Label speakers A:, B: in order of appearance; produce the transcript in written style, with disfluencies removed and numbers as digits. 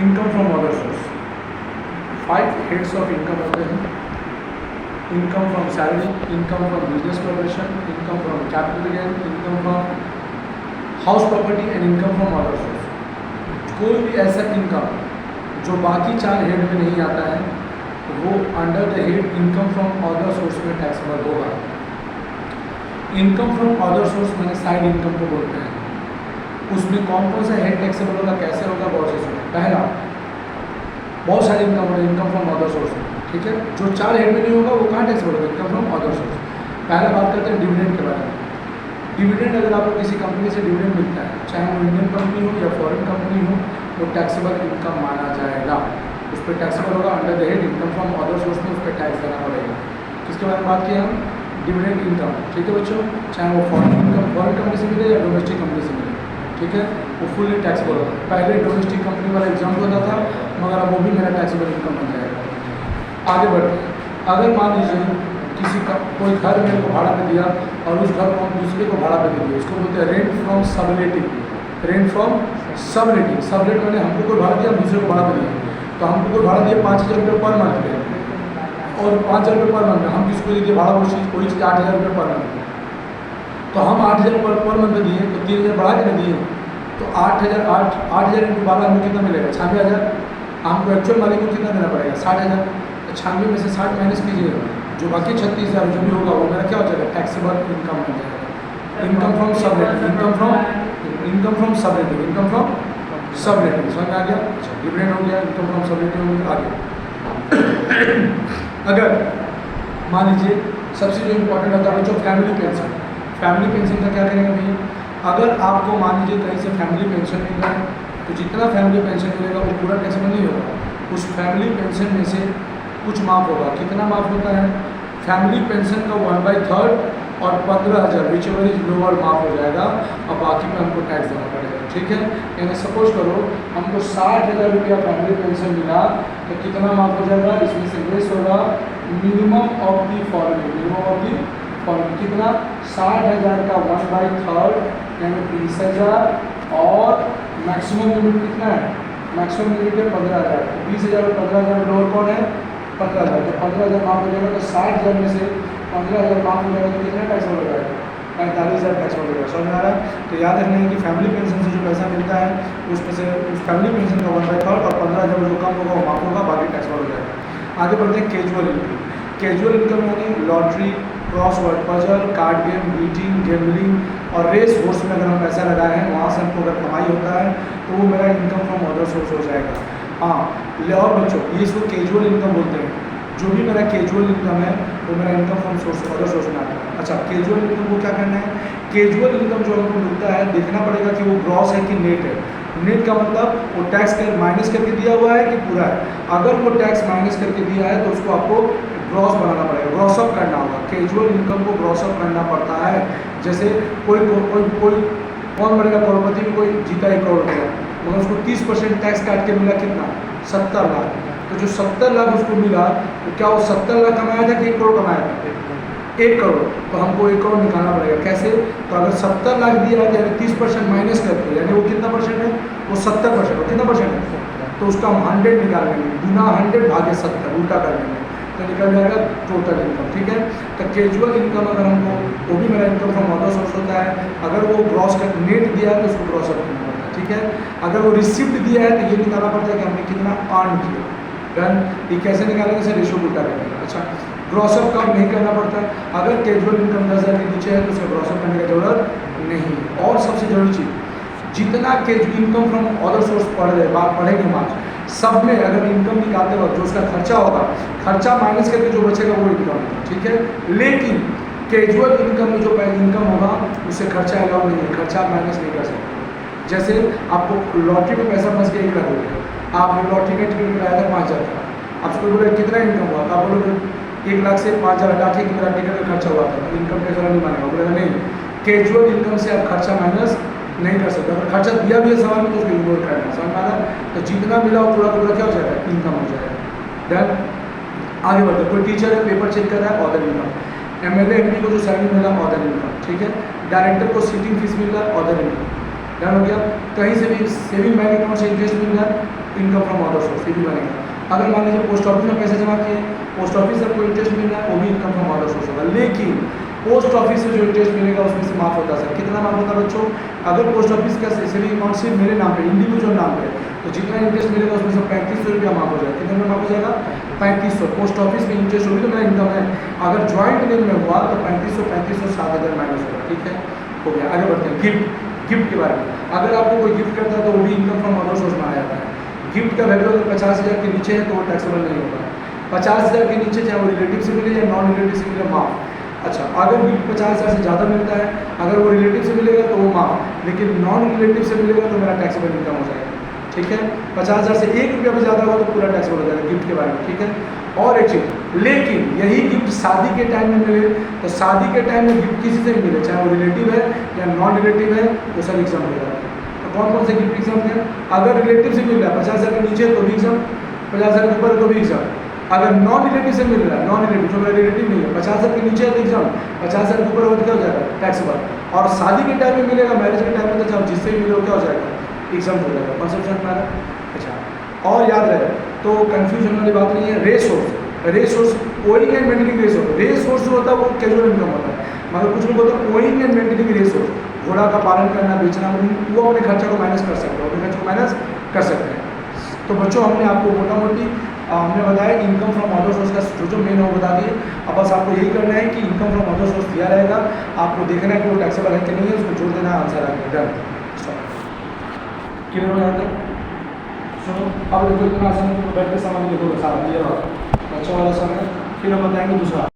A: Income from other source, 5 heads of income होते हैं। Income from salary, income from business corporation, income from capital gain, income from house property and income from other source. कोई भी ऐसा income जो बाकी 4 head में नहीं आता है वो under the head income from other source में टैक्सेबल होगा। इनकम फ्रॉम अदर सोर्स मैंने साइड इनकम को बोलते हैं। उसमें कौन कौन सा हेड टैक्सेबल होगा, कैसे होगा, बहुत से सुनो। पहला, बहुत सारे इनकम होगा इनकम फ्रॉम अदर सोर्स में, ठीक है। जो 4 हेड में नहीं होगा वो कहाँ टैक्सेबल होगा, इनकम फ्रॉम अदर सोर्स। पहला बात करते हैं डिविडेंड के बारे में। डिविडेंड अगर आपको किसी कंपनी से डिविडेंड मिलता है, चाहे वो इंडियन कंपनी हो या फॉरेन कंपनी हो, वो टैक्सेबल इनकम माना जाएगा। उस पर टैक्सेबल होगा under the head income from other source में, उस पर टैक्स देना पड़ेगा। किसके बारे में बात किया हम, डिविडेंड इनकम, ठीक है बच्चों। चाहे वो फॉरेन कंपनी से मिले या डोमेस्टिक कंपनी से मिले, ठीक है, वो फुल्ली टैक्सेबल होगा। पहले डोमेस्टिक कंपनी वाला एग्जाम होता था, मगर अब वो भी मेरा टैक्सेबल इनकम बन जाएगा। आगे बढ़ते हैं। अगर मान लीजिए किसी का कोई घर मेरे को भाड़ा पे दिया और उस घर को हम दूसरे को भाड़ा पे दे दिया, उसको बोलते हैं rent from subletting. Rent from subletting, sublet मैंने हमको कोई भाड़ा दिया, दूसरे को भाड़ा पे दिया, तो हमको कोई भाड़ा दिया 5,000 रुपये पर मंथ पे, और 5,000 रुपये पर मंथ में हम किसको दे दिए भाड़ा, वो चीज़ 8,000 रुपये पर मंथ में। तो हम 8,000 पर मंथ दिए तो 3,000 बढ़ा के नहीं दिए, तो 8,000 इंटू 12 हमें कितना मिलेगा, 96,000। हमको एक्चुअल मालिक को कितना देना पड़ेगा, 60,000। 96 में से 60 माइनस कीजिए, जो बाकी 36,000 जो भी होगा वो मेरा क्या हो जाएगा, टैक्सेबल इनकम बन जाएगा। Income from subletting, income from subletting, income from subletting, समझ में आ गया। अच्छा, डिविडेंड हो गया, इनकम फ्रॉम सबलेटिंग हो गया। आगे अगर मान लीजिए सबसे जो इम्पोर्टेंट होता है बच्चों फैमिली पेंशन। फैमिली पेंशन का क्या करेंगे भाई, अगर आपको मान लीजिए कहीं से फैमिली पेंशन मिल रहा है, तो जितना फैमिली पेंशन मिलेगा वो पूरा टैक्सेबल नहीं होगा। उस फैमिली पेंशन में से कुछ माफ़ होगा। कितना माफ़ होता है, फैमिली पेंशन का 1/3 और 15,000 विच एवर इज लोअर माफ़ हो जाएगा, और बाकी में हमको टैक्स देना पड़ेगा, ठीक है। यानी सपोज करो हमको 60,000 रुपया फैमिली पेंशन मिला, तो कितना माफ़ हो जाएगा, इसमें से लेस होगा minimum of the following. Minimum of the following कितना, 60,000 का 1/3 यानी 20,000, और मैक्सिमम लिमिट कितना है, मैक्सिमम लिमिट है 15,000। तो 20,000 और 15,000 लोअर कौन है, 15,000। तो 15,000 माफ हो जाएगा, तो 60,000 में से 15,000 माफ हो जाएगा, तो कितना टैक्स हो जाएगा, 45,000 टैक्स हो जाएगा। समझ में आ रहा है। तो याद रखना है कि फैमिली पेंशन से जो पैसा मिलता है उसमें से उस फैमिली पेंशन का 1/3 और 15,000 जो कम होगा वो माफ होगा, बाकी टैक्स हो जाएगा। आगे बढ़ते हैं कैजुअल इनकम। कैजुअल इनकम यानी lottery, crossword puzzle, card game, beating, gambling और रेस हॉर्स में अगर हम पैसा लगाए हैं, वहाँ से हमको अगर कमाई होता है तो वो मेरा इनकम फ्रॉम अदर सोर्स हो जाएगा। हाँ, और बच्चों ये इसको कैजुअल इनकम बोलते हैं। जो भी मेरा कैजुअल इनकम है वो मेरा income from source other source में आता है। अच्छा, कैजुअल इनकम को क्या करना है, कैजुअल इनकम जो हमको मिलता है देखना पड़ेगा कि वो ग्रॉस है कि नेट है। नेट का मतलब वो टैक्स कर माइनस करके दिया हुआ है कि पूरा है। अगर वो टैक्स माइनस करके दिया है तो उसको आपको ग्रॉस बनाना पड़ेगा, ग्रॉस अप करना होगा। कैजुअल इनकम को ग्रॉस अप करना पड़ता है। जैसे कोई कौन बनेगा करोड़पति में, कोई जीता 1 करोड़ रुपया, मगर उसको 30% टैक्स काट के मिला कितना, 70 लाख। तो जो 70 लाख उसको मिला, तो क्या वो 70 लाख कमाया था कि 1 करोड़ कमाया था, 1 करोड़। तो हमको 1 करोड़ निकालना पड़ेगा। कैसे, तो अगर 70 लाख दिया है यानी 30% माइनस करके, यानी वो कितना परसेंट है, वो 70%। वो कितना परसेंट है, तो उसका हम 100 निकाल लेंगे, गुना 100 भागे 70 उल्टा कर लेंगे, तो निकल जाएगा टोटल इनकम, ठीक है। तो कैजुअल इनकम अगर हमको, वो भी मेरा इनकम फ्रॉम अदर सोर्स होता है। अगर वो ग्रॉस का नेट दिया है तो उसको ग्रॉस अप करना पड़ता है, ठीक है। अगर वो रिसिप्ट दिया है तो ये निकालना पड़ता है कि हमने कितना अर्न किया। डन, ये कैसे निकालेंगे सर, रेशो उल्टा करेंगे। अच्छा, ग्रॉस अप कम नहीं करना पड़ता। अगर कैजुअल इनकम 10,000 के नीचे है तो उसका ग्रॉस अप करने की जरूरत नहीं। और सबसे जरूरी चीज़, जितना casual income from other source पढ़ेंगे मार्च, सब में अगर इनकम निकालते वक्त जो उसका खर्चा होगा, खर्चा माइनस करके जो बचेगा वो इनकम होगा, ठीक है। लेकिन कैजुअल इनकम में जो इनकम होगा उससे खर्चा अलाउ नहीं है, खर्चा माइनस नहीं कर सकते। जैसे आपको लॉटरी में पैसा फंस के 1 लाख हो गया, आपने लॉटरी का टिकट कराया था 5,000 का, आपको बोले कितना इनकम हुआ, तो आप बोलोगे 1 लाख से 5,000 हटा के मेरा टिकट का खर्चा हुआ था, तो इनकम टैक्स वाला नहीं मानेगा, बोलेगा नहीं। कैजुअल इनकम से आप खर्चा माइनस नहीं कर सकते। अगर खर्चा दिया भी है सवाल में तो उसको इग्नोर करना, समझ में आ रहा। तो जितना मिला वो पूरा पूरा क्या हो जाएगा, इनकम हो जाएगा। देन आगे बढ़ते, कोई टीचर है पेपर चेक कर रहा है, अदर इनकम। एमएलए एमपी को जो सैलरी मिला, अदर इनकम, ठीक है। डायरेक्टर को सीटिंग फीस मिल रहा है, अदर इनकम। डन हो गया। कहीं से भी सेविंग बैंक अकाउंट से इंटरेस्ट मिल रहा है, इनकम फ्रॉम अदर सोर्स, ये भी बनेगा। अगर मान लीजिए पोस्ट ऑफिस में पैसे जमा किए, पोस्ट ऑफिस से कोई इंटरेस्ट मिल रहा है, वो भी इनकम फ्रॉम अदर सोर्स होगा। लेकिन पोस्ट ऑफिस से जो इंटरेस्ट मिलेगा उसमें से माफ होता है सर। कितना माफ होता है बच्चों? अगर पोस्ट ऑफिस का सेविंग अकाउंट सिर्फ मेरे नाम पे, इंडिविजुअल नाम पे, तो जितना इंटरेस्ट मिलेगा उसमें से 3500 रुपया माफ हो जाएगा। कितने में माफ हो जाएगा? 3500। पोस्ट ऑफिस में इंटरेस्ट होगी तो मेरा इनकम है। अगर ज्वाइंट नेम में हुआ तो 3500 7000 माइनस होगा। ठीक है, हो गया। आगे बढ़ते हैं। गिफ्ट के बारे में, अगर आपको कोई गिफ्ट करता है तो वो भी इनकम फ्रॉम अदर सोर्स माना जाता है। गिफ्ट का वैल्यू अगर 50,000 के नीचे है तो वो टैक्सेबल नहीं होगा। 50,000 के नीचे चाहे वो रिलेटिव से मिले या नॉन रिलेटिव से मिले, माफ। अच्छा, अगर गिफ्ट 50,000 से ज़्यादा मिलता है, अगर वो रिलेटिव से मिलेगा तो वो माफ, लेकिन नॉन रिलेटिव से मिलेगा तो मेरा टैक्सेबल इनकम हो जाएगा। ठीक है, 50,000 से 1 रुपया भी ज़्यादा होगा तो पूरा टैक्सेबल हो जाएगा गिफ्ट के बारे में। ठीक है, और एक चीज़, लेकिन यही गिफ्ट शादी के टाइम में मिले तो शादी के टाइम में गिफ्ट किसी से भी मिले, चाहे वो रिलेटिव है या नॉन रिलेटिव है, तो सब एग्जाम हो जाता है। तो कौन कौन से गिफ्ट एग्जाम है? अगर रिलेटिव से मिल रहा है 50,000 के नीचे तो भी एग्जाम, 50,000 के ऊपर तो भी एग्जाम। अगर नॉन रिलेटिव से मिल रहा है, नॉन रिलेटिव जो मेरा रिलेटिव नहीं है, 50,000 के नीचे है तो एग्जाम, 50,000 के ऊपर हो तो क्या हो जाएगा? टैक्सेबल। और शादी के टाइम में मिलेगा, मैरिज के टाइम में तो चाहे जिससे भी मिले वो क्या हो जाएगा? एग्जाम हो जाएगा। कॉन्सेप्ट समझ में आ रहा है? अच्छा, और याद रहे तो कंफ्यूजन वाली बात नहीं है। Race horse owning and maintaining race horse, race horse जो होता है वो कैजुअल इनकम होता है, मगर कुछ लोग होता है owning and maintaining race horse, घोड़ा का पालन करना, बेचना, वो अपने खर्चा को माइनस कर सकते हो, अपने खर्चे को माइनस कर सकते हैं। तो बच्चों हमने आपको मोटा मोटी हमने बताया इनकम फ्रॉम अदर सोर्स का जो मेन है वो बता दिए। अब बस आपको यही करना है कि इनकम फ्रॉम अदर सोर्स दिया रहेगा, आपको देखना है कि वो टैक्सेबल है कि नहीं है, उसको जोड़ देना, आंसर आ गया। डन, क्लियर हो जाता है? सुनो, अब देखो इतना आसान है, तो बैठ के सामान लिखोगे सारा क्लियर होगा। अच्छा वाला समय फिर हम बताएंगे दूसरा।